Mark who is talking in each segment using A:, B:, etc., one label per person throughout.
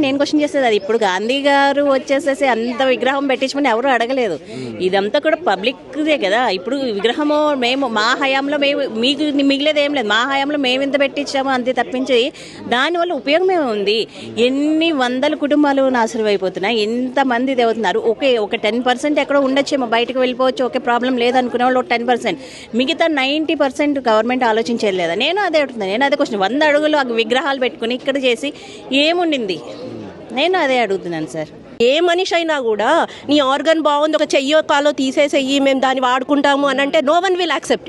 A: నేను క్వశ్చన్ చేసేది అది. ఇప్పుడు గాంధీ గారు వచ్చేసేసి అంత విగ్రహం పెట్టించమని ఎవరు అడగలేదు. ఇదంతా కూడా పబ్లిక్దే కదా. ఇప్పుడు విగ్రహము మేము మా హయాంలో మీకు మిగిలేదు ఏం లేదు. మా హయాంలో మేము ఇంత పెట్టించాము అంతే తప్పించి దానివల్ల ఉపయోగమే ఉంది. ఎన్ని వందల కుటుంబాలు నాశనం అయిపోతున్నాయి, ఎంతమంది ఇది అవుతున్నారు. ఒక 10% ఎక్కడో ఉండొచ్చేమో, బయటకు వెళ్ళిపోవచ్చు, ఓకే ప్రాబ్లం లేదనుకునే వాళ్ళు 10%. మిగతా 90% గవర్నమెంట్ ఆలోచించేది లేదా? నేను అదే అడుగుతున్నాను. నేను అదే క్వశ్చన్. 100 అడుగులు విగ్రహాలు పెట్టుకుని ఇక్కడ చేసి ఏముండింది? నేను అదే అడుగుతున్నాను సార్.
B: ఏ మనిషి అయినా కూడా నీ ఆర్గన్ బాగుంది, ఒక చెయ్యో కాలో తీసేసేయి, మేము దాన్ని వాడుకుంటాము అని అంటే no one will accept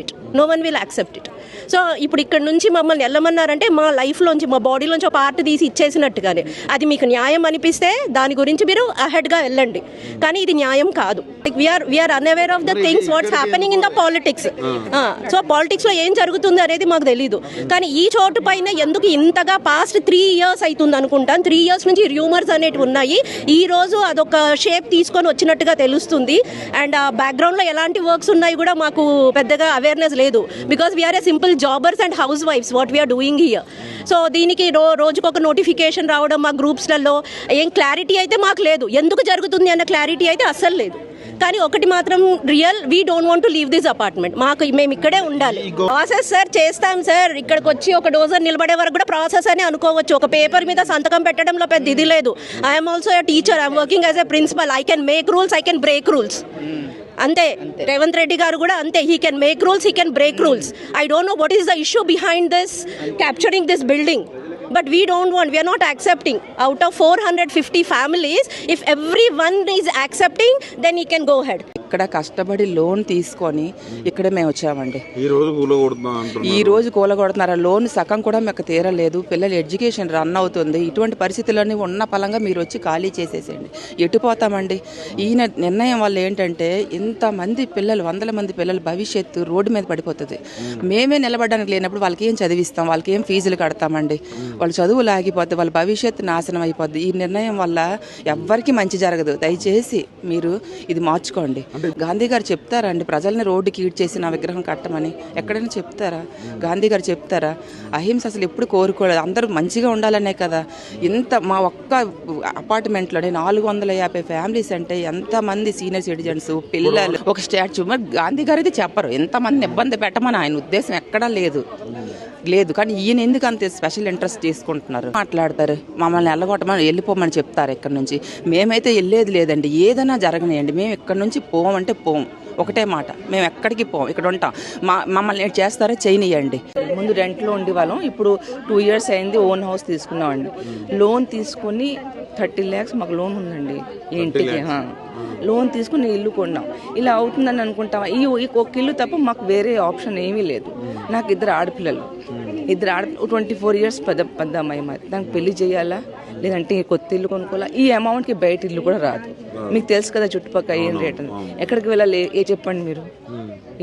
B: it. So ఇప్పుడు ఇక్కడ నుంచి మమ్మల్ని వెళ్ళమన్నారంటే మా లైఫ్లోంచి, మా బాడీలోంచి ఒక పార్ట్ తీసి ఇచ్చేసినట్టుగానే. అది మీకు న్యాయం అనిపిస్తే దాని గురించి మీరు అహెడ్గా వెళ్ళండి, కానీ ఇది న్యాయం కాదు. We are unaware of the things what's happening in the politics. So పాలిటిక్స్లో ఏం జరుగుతుంది అనేది మాకు తెలీదు. కానీ ఈ చోటు పైన ఎందుకు ఇంతగా పాస్ట్ 3 years అవుతుంది అనుకుంటాను. 3 years నుంచి రూమర్స్ అనేవి ఉన్నాయి. ఈ రోజు అదొక షేప్ తీసుకొని వచ్చినట్టుగా తెలుస్తుంది. అండ్ బ్యాక్గ్రౌండ్లో ఎలాంటి వర్క్స్ ఉన్నాయి కూడా మాకు పెద్దగా అవేర్నెస్ లేదు. Because we are a simple jobbers and house wifes what we are doing here. So దీనికి రోజుకొక నోటిఫికేషన్ రావడం మా గ్రూప్స్లలో ఏం క్లారిటీ అయితే మాకు లేదు. ఎందుకు జరుగుతుంది అన్న క్లారిటీ అయితే అస్సలు లేదు. కానీ ఒకటి మాత్రం real, we don't want to leave this apartment. మేము ఇక్కడే ఉండాలి. ప్రాసెస్ సార్ చేస్తాం సార్. ఇక్కడికి వచ్చి ఒక డోజర్ నిలబడే వరకు కూడా ప్రాసెస్ అని అనుకోవచ్చు. ఒక పేపర్ మీద సంతకం పెట్టడంలో పెద్ద ఇది లేదు. I'm also a teacher, I'm working as a principal. I can make rules, I can break rules. అంతే. రేవంత్ రెడ్డి గారు కూడా అంతే. He can make rules, he can break rules. I don't know what is the issue behind this capturing this building. But we are not accepting. Out of 450 families, if everyone is accepting, then he can go ahead.
C: ఇక్కడ కష్టపడి loan తీసుకొని ఇక్కడ మేము వచ్చామండి. ఈ రోజు కూలగొడుతున్నారు. Loan సగం కూడా మాకు తీరలేదు. పిల్లల ఎడ్యుకేషన్ రన్ అవుతుంది. ఇటువంటి పరిస్థితుల్లోనే ఉన్న పలంగా మీరు వచ్చి ఖాళీ చేసేసేయండి. ఎటు పోతామండి? ఈయన నిర్ణయం వల్ల ఏంటంటే ఇంతమంది పిల్లలు, 100 మంది పిల్లల భవిష్యత్తు రోడ్డు మీద పడిపోతుంది. మేమే నిలబడడానికి లేనప్పుడు వాళ్ళకి ఏం చదివిస్తాం? వాళ్ళకి ఏం ఫీజులు కడతామండి? వాళ్ళ చదువులు ఆగిపోద్ది, వాళ్ళ భవిష్యత్తు నాశనం అయిపోద్ది. ఈ నిర్ణయం వల్ల ఎవ్వరికి మంచి జరగదు. దయచేసి మీరు ఇది మార్చుకోండి. గాంధీ గారు చెప్తారండి ప్రజల్ని రోడ్డుకి ఈడ్ చేసి నా విగ్రహం కట్టమని? ఎక్కడైనా చెప్తారా? గాంధీ గారు చెప్తారా? అహింస అసలు ఎప్పుడు కోరుకోలేదు. అందరూ మంచిగా ఉండాలనే కదా. మా ఒక్క అపార్ట్మెంట్లోనే 450 ఫ్యామిలీస్ అంటే ఎంతమంది సీనియర్ సిటిజన్స్, పిల్లలు, ఒక స్టాచ్యూ. మరి గాంధీ గారు అయితే చెప్పరు ఎంతమంది ఇబ్బంది పెట్టమని. ఆయన ఉద్దేశం ఎక్కడా లేదు. కానీ ఈయన ఎందుకు అంత స్పెషల్ ఇంట్రెస్ట్ తీసుకుంటున్నారు? మాట్లాడతారు, మమ్మల్ని వెళ్ళగొట్టమని వెళ్ళిపోమని చెప్తారు ఇక్కడ నుంచి. మేమైతే వెళ్ళేది లేదండి. ఏదైనా జరగనియండి, మేము ఇక్కడ నుంచి పోమంటే పోం. ఒకటే మాట, మేము ఎక్కడికి పోం, ఇక్కడ ఉంటాం. మమ్మల్ని చేస్తారా? చేయనియండి. ముందు రెంట్లో ఉండేవాళ్ళం, ఇప్పుడు 2 years అయింది ఓన్ హౌస్ తీసుకున్నామండి. లోన్ తీసుకుని 30 lakhs మాకు లోన్ ఉందండి ఇంటికి. లోన్ తీసుకుని ఇల్లు కొన్నాం. ఇలా అవుతుందని అనుకుంటాం. ఈ ఒక ఇల్లు తప్ప మాకు వేరే ఆప్షన్ ఏమీ లేదు. నాకు 2 ఆడపిల్లలు. 24 years పెద్ద అమ్మాయి. మరి దానికి పెళ్లి చేయాలా, లేదంటే కొత్త ఇల్లు కొనుక్కోవాలా? ఈ అమౌంట్కి బయట ఇల్లు కూడా రాదు. మీకు తెలుసు కదా చుట్టుపక్కల ఏం రేట్ అని. ఎక్కడికి వెళ్ళాలి చెప్పండి మీరు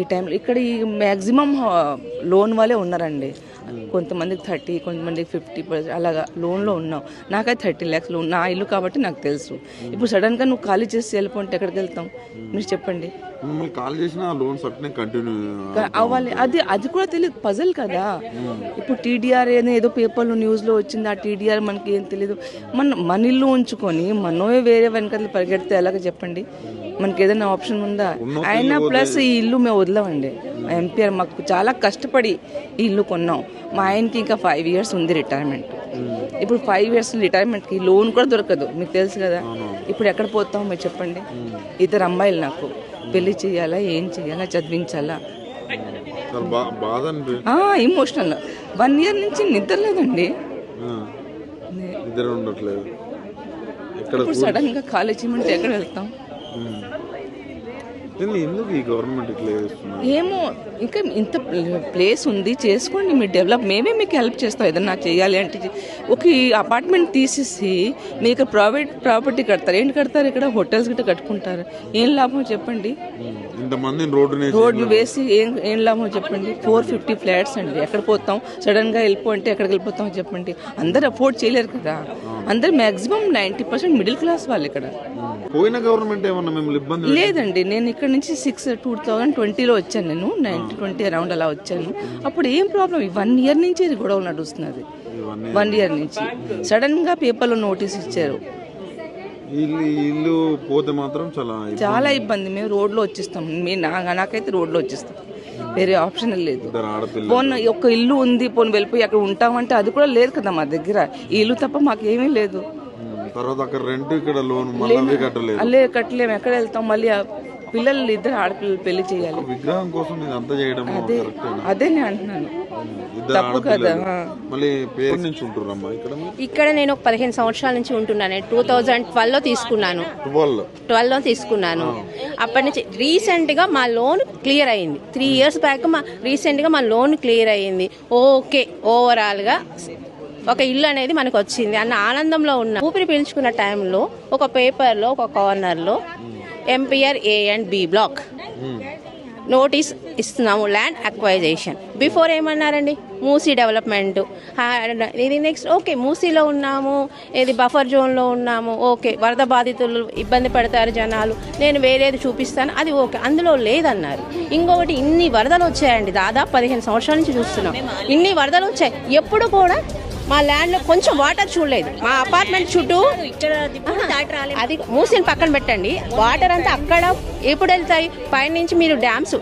C: ఈ టైంలో? ఇక్కడ ఈ మ్యాక్సిమం లోన్ వాళ్ళే ఉన్నారండి. కొంతమందికి 30, కొంతమందికి 50% అలాగా లోన్లో ఉన్నాం. నాకైతే 30 lakhs లోన్, నా ఇల్లు కాబట్టి నాకు తెలుసు. ఇప్పుడు సడన్గా నువ్వు ఖాళీ చేసి వెళ్ళిపోతే ఎక్కడికి వెళ్తాం మీరు చెప్పండి? అవ్వాలి. అది కూడా తెలియదు, పజల్ కదా. ఇప్పుడు టీడీఆర్ ఏదో పేపర్లో న్యూస్లో వచ్చింది. ఆ టీడీఆర్ మనకి ఏం తెలియదు. మన ఇల్లు ఉంచుకొని మనమే వేరే వెనకాల పరిగెడితే ఎలాగ చెప్పండి? మనకి ఏదైనా ఆప్షన్ ఉందా? అయినా ప్లస్ ఈ ఇల్లు మేము వదలమండి. ఎంపీఆర్ మాకు చాలా కష్టపడి ఈ ఇల్లు కొన్నాం. మా ఆయనకి ఇంకా 5 years ఉంది రిటైర్మెంట్. ఇప్పుడు 5 years రిటైర్మెంట్కి లోన్ కూడా దొరకదు, మీకు తెలుసు కదా. ఇప్పుడు ఎక్కడ పోతాం మీరు చెప్పండి? 2 అమ్మాయిలు నాకు. పెళ్లి చేయాలా, ఏం చేయాలా, చదివించాలా? ఇమోషనల్. 1 year నుంచి నిద్ర లేదండి. ఇప్పుడు సడన్ గా ఖాళీ చేయమంటే ఎక్కడ వెళ్తాం? ఏమో, ఇంకా ఇంత ప్లేస్ ఉంది, చేసుకోండి మీరు డెవలప్. మేమే మీకు హెల్ప్ చేస్తాం ఏదన్నా చేయాలి అంటే. ఒక అపార్ట్మెంట్ తీసేసి మీకు ప్రైవేట్ ప్రాపర్టీ కడతారు. ఏంటి కడతారు? ఇక్కడ హోటల్స్ గిట్ట కట్టుకుంటారు. ఏం లాభం చెప్పండి? రోడ్లు వేసి ఏం లాభం చెప్పండి? 450 flats అండి. ఎక్కడ పోతాం? సడన్ గా వెళ్ళిపోతే ఎక్కడికి వెళ్ళిపోతాం చెప్పండి? అందరు అఫోర్డ్ చేయలేరు కదా. అందరు మాక్సిమం 90% మిడిల్ క్లాస్ వాళ్ళు ఇక్కడ. లేదండి, నేను ఇక్కడ నుంచి 2020లో వచ్చాను. నేను 2020 అరౌండ్ అలా వచ్చాను. అప్పుడు ఏం ప్రాబ్లం? 1 year నుంచి ఇది గొడవ నడుస్తున్నది. 1 year నుంచి సడన్ గా పేపర్లో నోటీస్ ఇచ్చారు.
D: ఇల్లు పోతే మాత్రం చాలా
C: ఇబ్బంది. మేము రోడ్లో వచ్చేస్తాం. నాకైతే రోడ్లో వచ్చేస్తాం, వేరే ఆప్షన్ లేదు. పోన్ ఒక ఇల్లు ఉంది, పోన్ వెళ్ళిపోయి అక్కడ ఉంటామంటే అది కూడా లేదు కదా మా దగ్గర. ఈ ఇల్లు తప్ప మాకేమీ లేదు.
D: తర్వాత అక్కడ రెంట్, ఇక్కడ లోన్
C: కట్టలేము. ఎక్కడ వెళ్తాం? మళ్ళీ పిల్లలు 2 ఆడపిల్లలు పెళ్లి చేయాలి.
D: విగ్రహం కోసం అంతా చేయడం
C: అదే నేను అంటున్నాను, తప్పు కదా.
B: ఇక్కడ నేను 15 సంవత్సరాల నుంచి ఉంటున్నాను. 2012లో తీసుకున్నాను. 12లో తీసుకున్నాను. అప్పటి నుంచి రీసెంట్గా మా లోన్ క్లియర్ అయింది. 3 years బ్యాక్ రీసెంట్గా మా లోన్ క్లియర్ అయ్యింది. ఓకే, ఓవరాల్గా ఒక ఇల్లు అనేది మనకు వచ్చింది అన్న ఆనందంలో ఉన్న ఊపిరి పీల్చుకున్న టైంలో ఒక పేపర్లో ఒక కార్నర్లో MPR A and B block notice ఇస్తున్నాము, ల్యాండ్ అక్వైజేషన్. బిఫోర్ ఏమన్నారండి, మూసీ డెవలప్మెంట్. ఇది నెక్స్ట్ ఓకే, మూసీలో ఉన్నాము, ఇది బఫర్ జోన్లో ఉన్నాము, ఓకే, వరద బాధితులు ఇబ్బంది పడతారు జనాలు, నేను వేరేది చూపిస్తాను, అది ఓకే. అందులో లేదన్నారు. ఇంకొకటి, ఇన్ని వరదలు వచ్చాయండి, దాదాపు 15 సంవత్సరాల నుంచి చూస్తున్నాం. ఇన్ని వరదలు వచ్చాయి, ఎప్పుడు కూడా మా ల్యాండ్లో కొంచెం వాటర్ చూడలేదు. మా అపార్ట్మెంట్ చుట్టూ అది మూసిని పక్కన పెట్టండి, వాటర్ అంతా అక్కడ ఎప్పుడు వెళ్తాయి? పైనుంచి మీరు డ్యామ్స్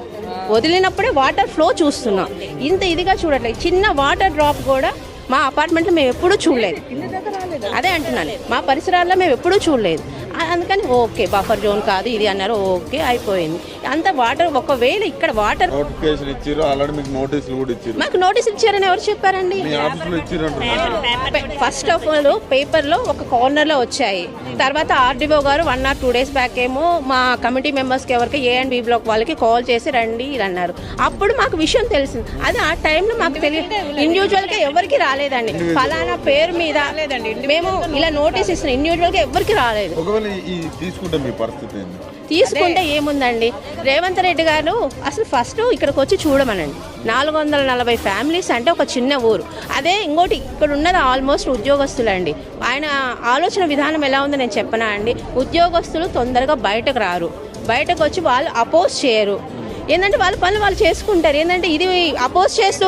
B: వదిలినప్పుడే వాటర్ ఫ్లో చూస్తున్నాం. ఇంత ఇదిగా చూడట్లేదు. చిన్న వాటర్ డ్రాప్ కూడా మా అపార్ట్మెంట్లో మేము ఎప్పుడూ చూడలేదు. అదే అంటున్నాను, మా పరిసరాల్లో మేము ఎప్పుడూ చూడలేదు. అందుకని ఓకే, బఫర్ జోన్ కాదు ఇది అన్నారు, ఓకే అయిపోయింది. అంత వాటర్ ఒకవేళ ఇక్కడ వాటర్ మాకు నోటీస్ ఇచ్చారని ఎవరు చెప్పారండి? ఫస్ట్ ఆఫ్ ఆల్ పేపర్లో ఒక కార్నర్లో వచ్చాయి. తర్వాత ఆర్డీఓ గారు 1 or 2 days బ్యాక్ ఏమో మా కమిటీ మెంబర్స్కి ఎవరికి A and B బ్లాక్ వాళ్ళకి కాల్ చేసి రండి ఇది అన్నారు. అప్పుడు మాకు విషయం తెలిసింది. అది ఆ టైంలో మాకు తెలియదు. ఇండివిజువల్గా ఎవరికి రాలేదండి, ఫలానా పేరు మీద మేము ఇలా నోటీస్ ఇస్తున్నాం, ఇండివిజువల్గా ఎవరికి రాలేదు. తీసుకుంటే ఏముందండి, రేవంత్ రెడ్డి గారు అసలు ఫస్ట్ ఇక్కడికి వచ్చి చూడమనండి. 440 ఫ్యామిలీస్ అంటే ఒక చిన్న ఊరు. అదే ఇంకోటి ఇక్కడ ఉన్నది ఆల్మోస్ట్ ఉద్యోగస్తులండి. ఆయన ఆలోచన విధానం ఎలా ఉందో నేను చెప్పనా అండి. ఉద్యోగస్తులు తొందరగా బయటకు రారు, బయటకు వచ్చి వాళ్ళు అపోజ్ చేయరు. ఏంటంటే వాళ్ళ పనులు వాళ్ళు చేసుకుంటారు. ఏంటంటే ఇది అపోజ్ చేస్తూ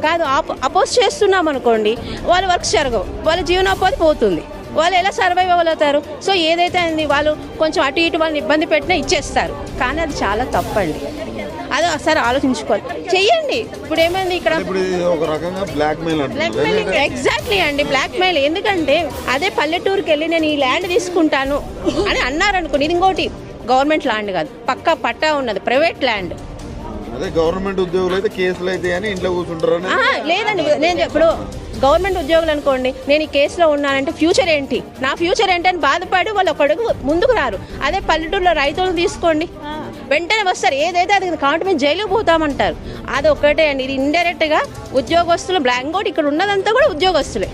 B: కాదు, అపోజ్ చేస్తున్నాం అనుకోండి, వాళ్ళ వర్క్స్ జరగవు, వాళ్ళ జీవనోపాధి పోతుంది, వాళ్ళు ఎలా సర్వైవ్ అవ్వగలుగుతారు? సో ఏదైతే అయింది, వాళ్ళు కొంచెం అటు ఇటు వాళ్ళని ఇబ్బంది పెట్టినా ఇచ్చేస్తారు. కానీ అది చాలా తప్పండి. అది ఒకసారి ఆలోచించుకోవాలి, చెయ్యండి. ఇప్పుడు ఏమైంది ఇక్కడ ఎగ్జాక్ట్లీ అండి, బ్లాక్మెయిల్. ఎందుకంటే అదే పల్లెటూరుకి వెళ్ళి నేను ఈ ల్యాండ్ తీసుకుంటాను అని అన్నారనుకోండి, ఇది ఇంకోటి గవర్నమెంట్ ల్యాండ్ కాదు, పక్కా పట్టా ఉన్నది, ప్రైవేట్ ల్యాండ్.
D: గవర్నమెంట్ ఉద్యోగులు అయితే కేసులు అయితే అని ఇంట్లో కూర్చుంటారు.
B: లేదండి, నేను ఇప్పుడు గవర్నమెంట్ ఉద్యోగులు అనుకోండి, నేను ఈ కేసులో ఉన్నానంటే ఫ్యూచర్ ఏంటి, నా ఫ్యూచర్ ఏంటి అని బాధపడి వాళ్ళు ఒక అడుగు ముందుకు రారు. అదే పల్లెటూరులో రైతులను తీసుకోండి, వెంటనే వస్తారు, ఏదైతే అది కాబట్టి మేము జైలుకు పోతామంటారు. అది ఒకటే అండి. ఇది ఇండైరెక్ట్గా ఉద్యోగస్తులు బ్లాంకోట్, ఇక్కడ ఉన్నదంతా కూడా ఉద్యోగస్తులే.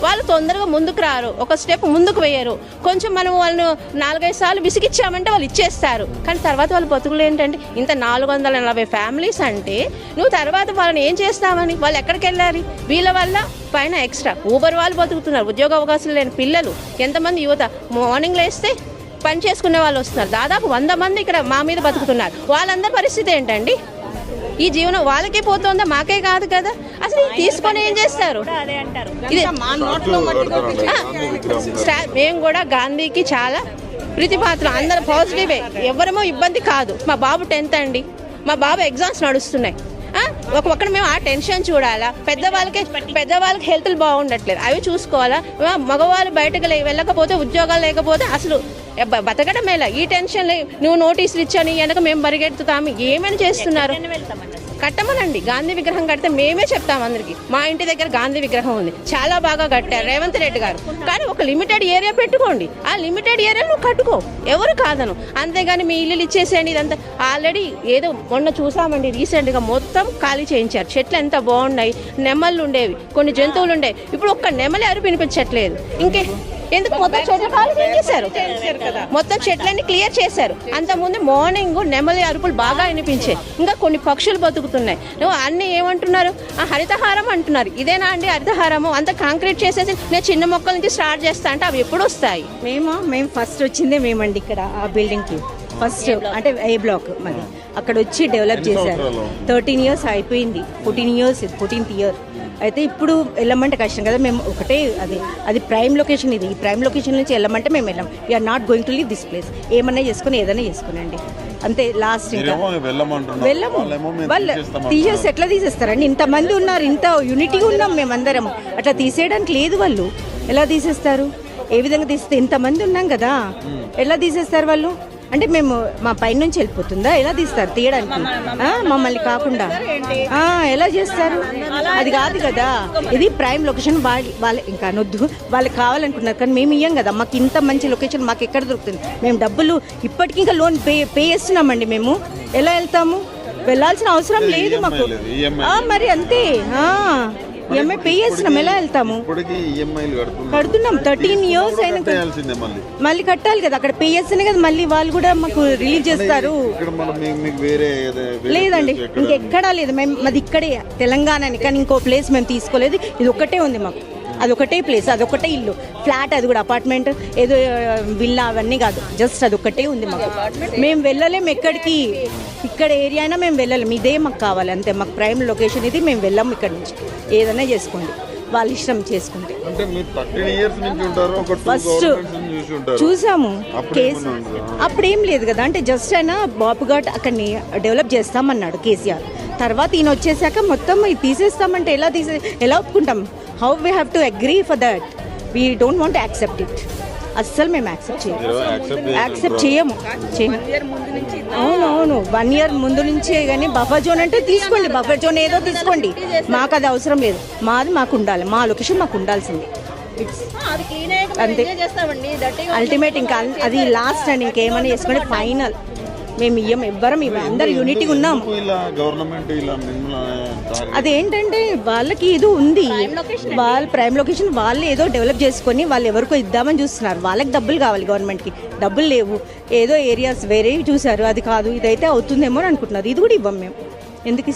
B: వాళ్ళు తొందరగా ముందుకు రారు, ఒక స్టెప్ ముందుకు వేయరు. కొంచెం మనం వాళ్ళను 4-5 సార్లు విసిగిచ్చామంటే వాళ్ళు ఇచ్చేస్తారు. కానీ తర్వాత వాళ్ళ బతుకులు ఏంటంటే, ఇంత 440 ఫ్యామిలీస్ అంటే నువ్వు తర్వాత వాళ్ళని ఏం చేస్తామని, వాళ్ళు ఎక్కడికి వెళ్ళాలి? వీళ్ళ వల్ల పైన ఎక్స్ట్రా ఊబర్ వాళ్ళు బతుకుతున్నారు, ఉద్యోగ అవకాశాలు లేని పిల్లలు, ఎంతమంది యువత మార్నింగ్ లేస్తే పని చేసుకునే వాళ్ళు వస్తున్నారు. దాదాపు 100 మంది ఇక్కడ మా మీద బతుకుతున్నారు. వాళ్ళందరి పరిస్థితి ఏంటండి? ఈ జీవనం వాళ్ళకే పోతుందా, మాకే కాదు కదా. అసలు తీసుకొని ఏం చేస్తారు? ఇది మేము కూడా గాంధీకి చాలా ప్రీతిపాత్రం, అందరు పాజిటివే, ఎవరేమో ఇబ్బంది కాదు. మా బాబు 10th అండి, మా బాబు ఎగ్జామ్స్ నడుస్తున్నాయి. ఒక్కడ మేము ఆ టెన్షన్ చూడాలా? పెద్దవాళ్ళకి హెల్త్లు బాగుండట్లేదు, అవి చూసుకోవాలా? మగవాళ్ళు బయటకు వెళ్ళకపోతే, ఉద్యోగాలు లేకపోతే అసలు బతకడం మేళ. ఈ టెన్షన్ నువ్వు నోటీసులు ఇచ్చాను వెనక మేము పరిగెత్తుతాము, ఏమైనా చేస్తున్నారు? కట్టమనండి, గాంధీ విగ్రహం కడితే మేమే చెప్తాం అందరికి. మా ఇంటి దగ్గర గాంధీ విగ్రహం ఉంది, చాలా బాగా కట్టారు రేవంత్ రెడ్డి గారు. కానీ ఒక లిమిటెడ్ ఏరియా పెట్టుకోండి, ఆ లిమిటెడ్ ఏరియా నువ్వు కట్టుకో, ఎవరు కాదను. అంతేగాని మీ ఇల్లు ఇచ్చేసేయండి. ఇదంతా ఆల్రెడీ ఏదో మొన్న చూసామండి, రీసెంట్గా మొత్తం ఖాళీ చేయించారు. చెట్లు ఎంత బాగున్నాయి, నెమళ్ళు ఉండేవి, కొన్ని జంతువులు ఉండేవి. ఇప్పుడు ఒక్క నెమలి అరుపు వినిపించట్లేదు. ఇంకే ఎందుకు? మొత్తం చెట్లు ఖాళీ చేశారు, మొత్తం చెట్లన్నీ క్లియర్ చేశారు. అంతకుముందు మార్నింగ్ నెమలి అరుపులు బాగా వినిపించాయి. ఇంకా కొన్ని పక్షులు బతుకుతున్నాయి. నువ్వు అన్ని ఏమంటున్నారు? హరితహారం అంటున్నారు. ఇదేనా అండి హరితహారము? అంత కాంక్రీట్ చేసేసి నేను చిన్న మొక్కల నుంచి స్టార్ట్ చేస్తా అంటే అవి ఎప్పుడు వస్తాయి?
E: మేము ఫస్ట్ వచ్చిందే మేమండి ఇక్కడ ఆ బిల్డింగ్కి. ఫస్ట్ అంటే A బ్లాక్ మరి అక్కడ వచ్చి డెవలప్ చేశారు. 13 years అయిపోయింది, 14th year అయితే ఇప్పుడు వెళ్ళమంటే కష్టం కదా, మేము ఒకటే అది ప్రైమ్ లొకేషన్, ఇది ఈ ప్రైమ్ లొకేషన్ నుంచి వెళ్ళమంటే మేము వెళ్ళాం. We are not going to leave this place. ఏదైనా చేసుకోనండి అంతే. లాస్ట్ ఇంకా వెళ్ళము. వాళ్ళు తీసేసి ఎట్లా తీసేస్తారండి? ఇంతమంది ఉన్నారు, ఇంత యూనిటీగా ఉన్నాం మేమందరం, అట్లా తీసేయడానికి లేదు. వాళ్ళు ఎలా తీసేస్తారు? ఏ విధంగా తీస్తే ఇంతమంది ఉన్నాం కదా, ఎలా తీసేస్తారు వాళ్ళు? అంటే మేము మా పైన నుంచి వెళ్ళిపోతుందా? ఎలా తీస్తారు తీయడానికి? మమ్మల్ని కాకుండా ఎలా చేస్తారు? అది కాదు కదా, ఇది ప్రైమ్ లొకేషన్. వాళ్ళు ఇంకా అనొద్దు, వాళ్ళకి కావాలనుకున్నారు కానీ మేము ఇయ్యం కదా. మాకు ఇంత మంచి లొకేషన్ మాకు ఎక్కడ దొరుకుతుంది? మేము డబ్బులు ఇప్పటికీ ఇంకా లోన్ పే చేస్తున్నామండి. మేము ఎలా వెళ్తాము? వెళ్ళాల్సిన అవసరం లేదు మాకు. మరి అంతే, ఈఎంఐ పే చేస్తున్నాం, ఎలా వెళ్తాము? కడుతున్నాం 13 years అయినా మళ్ళీ కట్టాలి కదా. అక్కడ పే చేస్తేనే కదా మళ్ళీ వాళ్ళు కూడా మాకు రిలీజ్ చేస్తారు. లేదండి, ఇంకెక్కడా లేదు. మేము మాది ఇక్కడే తెలంగాణని, కానీ ఇంకో ప్లేస్ మేము తీసుకోలేదు. ఇది ఒక్కటే ఉంది మాకు, అదొకటే ప్లేస్, అదొకటే ఇల్లు, ఫ్లాట్, అది కూడా అపార్ట్మెంట్, ఏదో విల్లా అవన్నీ కాదు, జస్ట్ అదొక్కటే ఉంది మాకు. మేము వెళ్ళలేము ఎక్కడికి, ఇక్కడ ఏరియా అయినా మేము వెళ్ళలేము. ఇదే మాకు కావాలి అంతే. మాకు ప్రైమ్ లొకేషన్ ఇది, మేము వెళ్ళాము ఇక్కడ నుంచి. ఏదైనా చేసుకోండి, వాళ్ళ ఇష్టం చేసుకుంటే. ఫస్ట్ చూసాము కేసు, అప్పుడేం లేదు కదా. అంటే జస్ట్ అయినా బాబు ఘాట్ అక్కడిని డెవలప్ చేస్తామన్నాడు కేసీఆర్. తర్వాత ఈయన వచ్చేసాక మొత్తం తీసేస్తామంటే ఎలా ఒప్పుకుంటాం? How we have to agree for that? We don't want accept it. అస్సలు మేము యాక్సెప్ట్ చేయము. అవునవును, 1 year ముందు నుంచే. కానీ బఫర్ జోన్ అంటే తీసుకోండి, బఫర్ జోన్ ఏదో తీసుకోండి, మాకు అది అవసరం లేదు. మాది మాకు ఉండాలి, మా లొకేషన్ మాకు ఉండాల్సింది. అంతే అల్టిమేట్. ఇంకా అది లాస్ట్ అండి, ఇంకేమైనా చేసుకోండి, ఫైనల్. మేము ఇయ్యం, ఎవ్వరం ఇవ్వం, అందరు యూనిటీగా ఉన్నాం. అదేంటంటే వాళ్ళకి ఏదో ఉంది, వాళ్ళ ప్రైమ్ లొకేషన్ వాళ్ళు ఏదో డెవలప్ చేసుకొని వాళ్ళు ఎవరికో ఇద్దామని చూస్తున్నారు. వాళ్ళకి డబ్బులు కావాలి, గవర్నమెంట్కి డబ్బులు లేవు. ఏదో ఏరియాస్ వేరే చూసారు, అది కాదు, ఇదైతే అవుతుందేమో అని అనుకుంటున్నారు. ఇది కూడా ఇవ్వం మేము. ఎందుకు